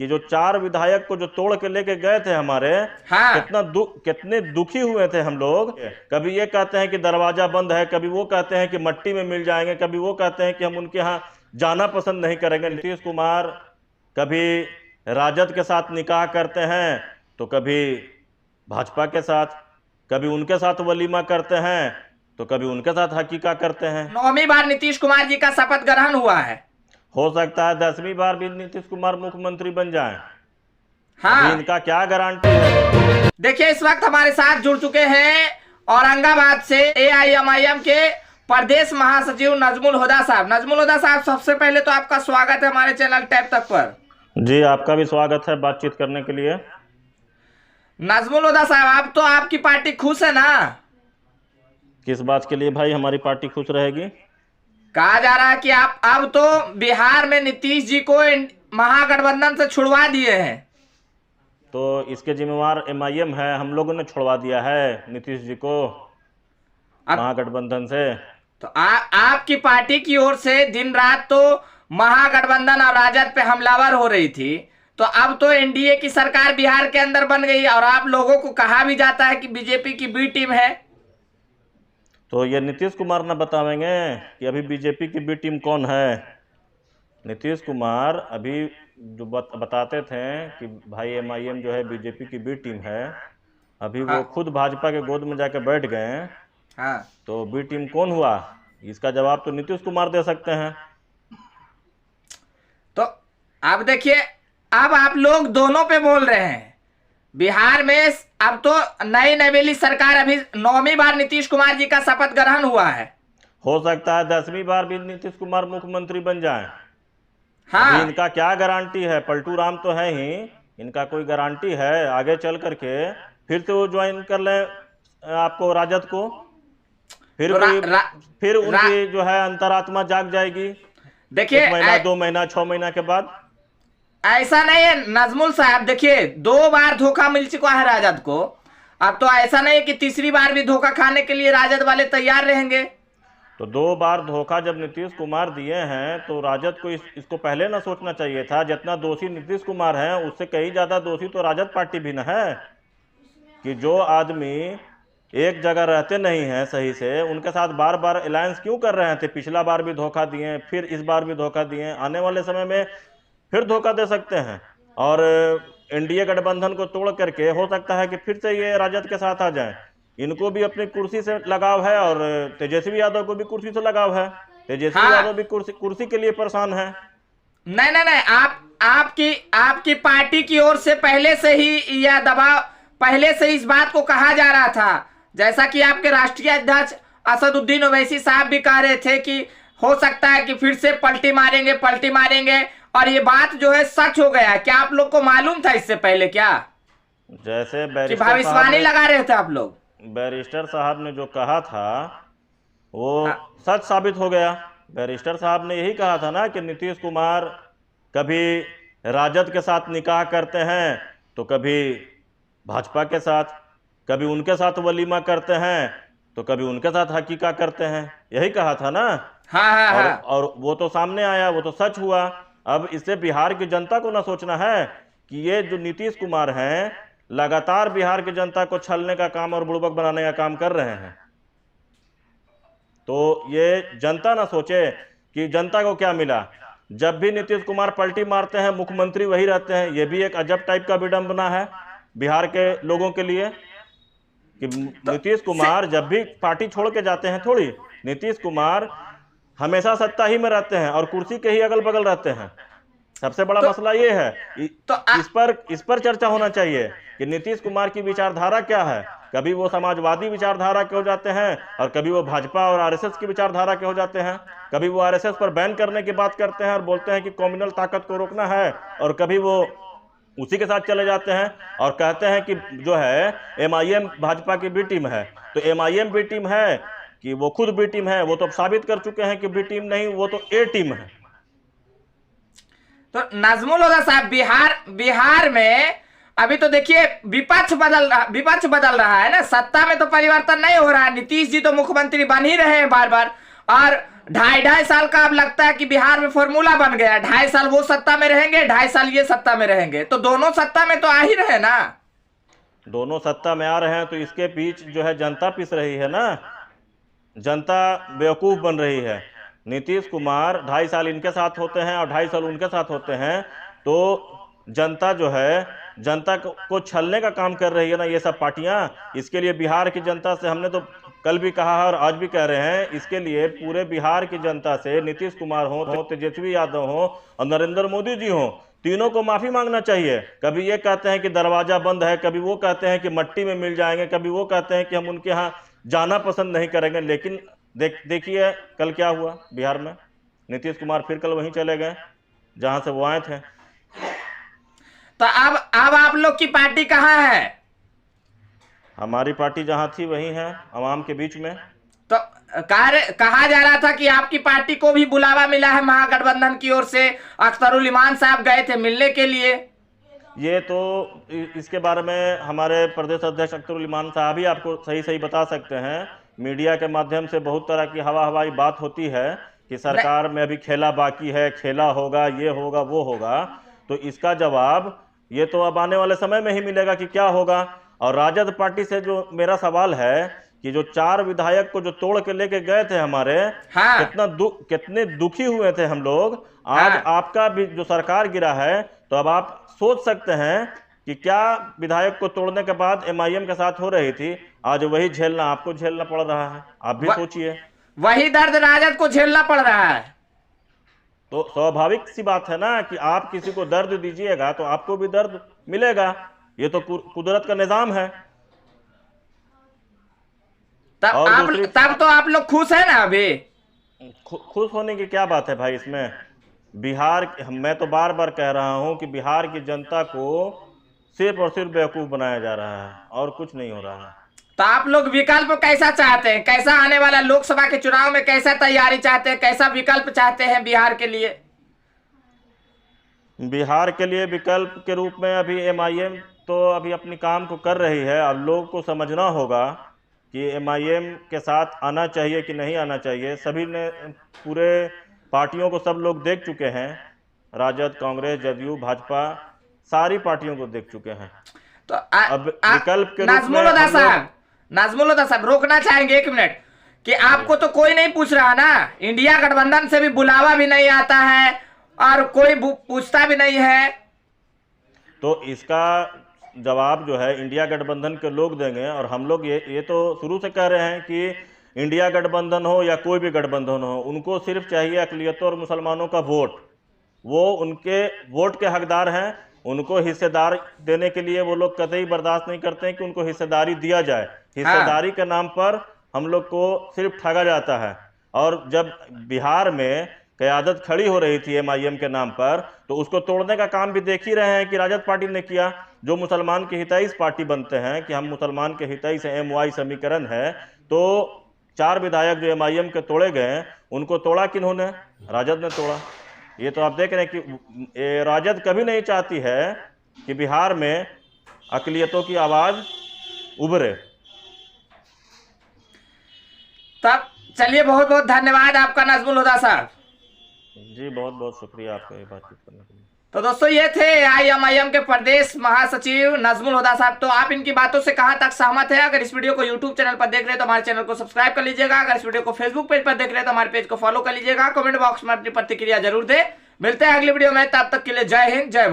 कि जो 4 विधायक को जो तोड़ के लेके गए थे हमारे, हाँ। कितने दुखी हुए थे हम लोग। कभी ये कहते हैं कि दरवाजा बंद है, कभी वो कहते हैं कि मट्टी में मिल जाएंगे, कभी वो कहते हैं कि हम उनके यहाँ जाना पसंद नहीं करेंगे। नीतीश कुमार कभी राजद के साथ निकाह करते हैं तो कभी भाजपा के साथ, कभी उनके साथ वलीमा करते हैं तो कभी उनके साथ हकीका करते हैं। 9वीं बार नीतीश कुमार जी का शपथ ग्रहण हुआ है। हो सकता है 10वीं बार भी नीतीश कुमार मुख्यमंत्री बन जाएं। हाँ। अभी इनका क्या गारंटी है। देखिए इस वक्त हमारे साथ जुड़ चुके हैं औरंगाबाद से एआईएमआईएम के प्रदेश महासचिव नजमुल हुदा साहब। नजमुल हुदा साहब, सबसे पहले तो आपका स्वागत है हमारे चैनल टैप तक पर। जी, आपका भी स्वागत है बातचीत करने के लिए। नजमुल हुदा साहब, अब तो आपकी पार्टी खुश है ना? किस बात के लिए भाई हमारी पार्टी खुश रहेगी? कहा जा रहा है कि आप अब तो बिहार में नीतीश जी को महागठबंधन से छुड़वा दिए हैं। तो इसके जिम्मेवार एमआईएम है, हम लोगों ने छुड़वा दिया है नीतीश जी को महागठबंधन से। तो आपकी पार्टी की ओर से दिन रात तो महागठबंधन और राजद पे हमलावर हो रही थी, तो अब तो एनडीए की सरकार बिहार के अंदर बन गई और आप लोगों को कहा भी जाता है कि बीजेपी की बी टीम है। तो ये नीतीश कुमार ना बतावेंगे कि अभी बीजेपी की बी टीम कौन है? नीतीश कुमार अभी जो बताते थे कि भाई एमआईएम जो है बीजेपी की बी टीम है, अभी हाँ। वो खुद भाजपा के गोद में जाके बैठ गए। हाँ। तो बी टीम कौन हुआ, इसका जवाब तो नीतीश कुमार दे सकते हैं। तो अब देखिए, अब आप लोग दोनों पे बोल रहे हैं। बिहार में अब तो नई नवेली सरकार, अभी 9वीं बार नीतीश कुमार जी का शपथ ग्रहण हुआ है। हो सकता है 10वीं बार भी नीतीश कुमार मुख्यमंत्री बन जाएं। हाँ। अभी इनका क्या गारंटी है? पलटू राम तो है ही, इनका कोई गारंटी है आगे चल करके फिर से वो ज्वाइन कर लें आपको राजद को? फिर तो फिर उनकी जो है अंतरात्मा जाग जाएगी। देखिए 1 महीना 2 महीना 6 महीना के बाद। ऐसा नहीं है नजमुल साहब, देखिए 2 बार धोखा मिल चुका है राजद को। अब तो ऐसा नहीं है कि तीसरी बार भी धोखा खाने के लिए राजद वाले तैयार रहेंगे। तो 2 बार धोखा जब नीतीश कुमार दिए हैं तो राजद को इसको पहले ना सोचना चाहिए था? जितना दोषी नीतीश कुमार हैं उससे कहीं ज्यादा दोषी तो राजद पार्टी भी न है। कि जो आदमी एक जगह रहते नहीं हैं सही से, उनके साथ बार बार अलायंस क्यों कर रहे थे? पिछला बार भी धोखा दिए, फिर इस बार भी धोखा दिए, आने वाले समय में फिर धोखा दे सकते हैं। और एनडीए गठबंधन को तोड़ करके हो सकता है कि फिर से ये राजद के साथ आ जाएं। इनको भी अपनी कुर्सी से लगाव है और तेजस्वी यादव को भी कुर्सी से लगाव है। तेजस्वी यादव भी कुर्सी के लिए परेशान है। नहीं नहीं नहीं, आपकी पार्टी की ओर से पहले से ही यह दबाव, पहले से इस बात को कहा जा रहा था। जैसा कि आपके राष्ट्रीय अध्यक्ष असदुद्दीन ओवैसी साहब भी कह रहे थे कि हो सकता है कि फिर से पलटी मारेंगे, और ये बात जो है सच हो गया। क्या आप लोग को मालूम था इससे पहले? क्या जैसे भविष्यवाणी लगा रहे थे आप लोग? बैरिस्टर साहब ने जो कहा था वो हाँ। सच साबित हो गया। बैरिस्टर साहब ने यही कहा था ना कि नीतीश कुमार कभी राजद के साथ निकाह करते हैं तो कभी भाजपा के साथ, कभी उनके साथ वलीमा करते हैं तो कभी उनके साथ हकीका करते हैं, यही कहा था ना। हाँ। और वो तो सामने आया, वो तो सच हुआ। अब इससे बिहार की जनता को ना सोचना है कि ये जो नीतीश कुमार हैं लगातार बिहार की जनता को छलने का काम और बुड़बक बनाने का काम कर रहे हैं। तो ये जनता ना सोचे कि जनता को क्या मिला। जब भी नीतीश कुमार पलटी मारते हैं मुख्यमंत्री वही रहते हैं। ये भी एक अजब टाइप का विडंबना है बिहार के लोगों के लिए कि नीतीश कुमार जब भी पार्टी छोड़ के जाते हैं, थोड़ी नीतीश कुमार हमेशा सत्ता ही में रहते हैं और कुर्सी के ही अगल बगल रहते हैं। सबसे बड़ा मसला ये है। इस पर चर्चा होना चाहिए कि नीतीश कुमार की विचारधारा क्या है। कभी वो समाजवादी विचारधारा के हो जाते हैं और कभी वो भाजपा और आरएसएस की विचारधारा के हो जाते हैं। कभी वो आरएसएस पर बैन करने की बात करते हैं और बोलते हैं कि कम्युनल ताकत को रोकना है, और कभी वो उसी के साथ चले जाते हैं और कहते हैं कि जो है एमआईएम भाजपा की बी टीम है। तो एमआईएम बी टीम है कि वो खुद बी टीम है? वो तो साबित कर चुके हैं कि बी टीम नहीं, वो तो ए टीम है। तो नजमुल हुदा साहब, बिहार में अभी तो देखिए विपक्ष बदल रहा है ना। सत्ता में तो परिवर्तन नहीं हो रहा है। नीतीश जी तो मुख्यमंत्री बन ही रहे हैं बार बार, और ढाई साल का अब लगता है कि बिहार में फॉर्मूला बन गया, 2.5 साल वो सत्ता में रहेंगे, 2.5 साल ये सत्ता में रहेंगे, तो दोनों सत्ता में तो आ ही रहे ना। दोनों सत्ता में आ रहे हैं तो इसके बीच जो है जनता पिस रही है ना, जनता बेवकूफ बन रही है। नीतीश कुमार 2.5 साल इनके साथ होते हैं और 2.5 साल उनके साथ होते हैं, तो जनता जो है जनता को छलने का काम कर रही है ना ये सब पार्टियां। इसके लिए बिहार की जनता से हमने तो कल भी कहा है और आज भी कह रहे हैं, इसके लिए पूरे बिहार की जनता से नीतीश कुमार हो, तेजस्वी यादव हो और नरेंद्र मोदी जी हो, तीनों को माफी मांगना चाहिए। कभी ये कहते हैं कि दरवाजा बंद है, कभी वो कहते हैं कि मट्टी में मिल जाएंगे, कभी वो कहते हैं कि हम उनके यहाँ जाना पसंद नहीं करेंगे। लेकिन देखिए कल क्या हुआ बिहार में, नीतीश कुमार फिर कल वहीं चले गए जहां से वो आए थे। तो अब आप लोग की पार्टी कहाँ है? हमारी पार्टी जहां थी वहीं है, आवाम के बीच में। तो कहा जा रहा था कि आपकी पार्टी को भी बुलावा मिला है महागठबंधन की ओर से, अख्तरुल इमान साहब गए थे मिलने के लिए। ये तो इसके बारे में हमारे प्रदेश अध्यक्ष अख्तरुल इमान साहब ही आपको सही बता सकते हैं। मीडिया के माध्यम से बहुत तरह की हवाई बात होती है कि सरकार में अभी खेला बाकी है, खेला होगा, ये होगा, वो होगा। तो इसका जवाब ये तो अब आने वाले समय में ही मिलेगा कि क्या होगा। और राजद पार्टी से जो मेरा सवाल है कि जो 4 विधायक को जो तोड़ के लेके गए थे हमारे, हाँ। कितने दुखी हुए थे हम लोग। आज हाँ। आपका भी जो सरकार गिरा है, तो अब आप सोच सकते हैं कि क्या विधायक को तोड़ने के बाद MIM के साथ हो रही थी, आज वही झेलना आपको झेलना पड़ रहा है। आप भी सोचिए, वही दर्द राजद को झेलना पड़ रहा है। तो स्वाभाविक सी बात है ना कि आप किसी को दर्द दीजिएगा तो आपको भी दर्द मिलेगा। ये तो कुदरत का निजाम है। तब तो आप लोग खुश है ना? अभी खुश होने की क्या बात है भाई इसमें। बिहार, मैं तो बार बार कह रहा हूं कि बिहार की जनता को सिर्फ और सिर्फ बेवकूफ बनाया जा रहा है और कुछ नहीं हो रहा है। तो आप लोग विकल्प कैसा चाहते हैं? कैसा आने वाला लोकसभा के चुनाव में कैसा तैयारी चाहते हैं? कैसा विकल्प चाहते हैं बिहार के लिए? बिहार के लिए विकल्प के रूप में अभी MIM तो अभी अपनी काम को कर रही है। अब लोगों को समझना होगा कि MIM के साथ आना चाहिए कि नहीं आना चाहिए। सभी ने, पूरे पार्टियों को सब लोग देख चुके हैं, राजद, कांग्रेस, जदयू, भाजपा, सारी पार्टियों को देख चुके हैं। तो अब विकल्प के रूप में नाजमुल हुदा साहब रोकना चाहेंगे 1 मिनट कि आपको तो कोई नहीं पूछ रहा ना, इंडिया गठबंधन से भी बुलावा भी नहीं आता है और कोई पूछता भी नहीं है, तो इसका जवाब जो है इंडिया गठबंधन के लोग देंगे। और हम लोग ये तो शुरू से कह रहे हैं कि इंडिया गठबंधन हो या कोई भी गठबंधन हो, उनको सिर्फ चाहिए अक़लियतों और मुसलमानों का वोट। वो उनके वोट के हकदार हैं, उनको हिस्सेदार देने के लिए वो लोग कतई बर्दाश्त नहीं करते हैं कि उनको हिस्सेदारी दिया जाए। हिस्सेदारी के नाम पर हम लोग को सिर्फ ठगा जाता है। और जब बिहार में क़यादत खड़ी हो रही थी MIM के नाम पर, तो उसको तोड़ने का काम भी देख ही रहे हैं कि राजद पार्टी ने किया, जो मुसलमान के हितैषी पार्टी बनते हैं कि हम मुसलमान के हितैषी से MY समीकरण है। तो 4 विधायक जो MIM के तोड़े गए, उनको तोड़ा किन्होंने? राजद ने तोड़ा। ये तो आप देख रहे हैं कि राजद कभी नहीं चाहती है कि बिहार में अक़लियतों की आवाज उभरे। तब चलिए, बहुत बहुत धन्यवाद आपका नाजमुल हुदा साहब जी, बहुत बहुत शुक्रिया आपका ये बातचीत करने के लिए। तो दोस्तों, ये थे IMIM के प्रदेश महासचिव नाजमुल हुदा साहब। तो आप इनकी बातों से कहां तक सहमत है? अगर इस वीडियो को YouTube चैनल पर देख रहे हैं तो हमारे चैनल को सब्सक्राइब कर लीजिएगा। अगर इस वीडियो को Facebook पेज पर देख रहे हैं तो हमारे पेज को फॉलो कर लीजिएगा। कमेंट बॉक्स में अपनी प्रतिक्रिया जरूर दे। मिलते हैं अगली वीडियो में, तब तक के लिए जय हिंद, जय भारत।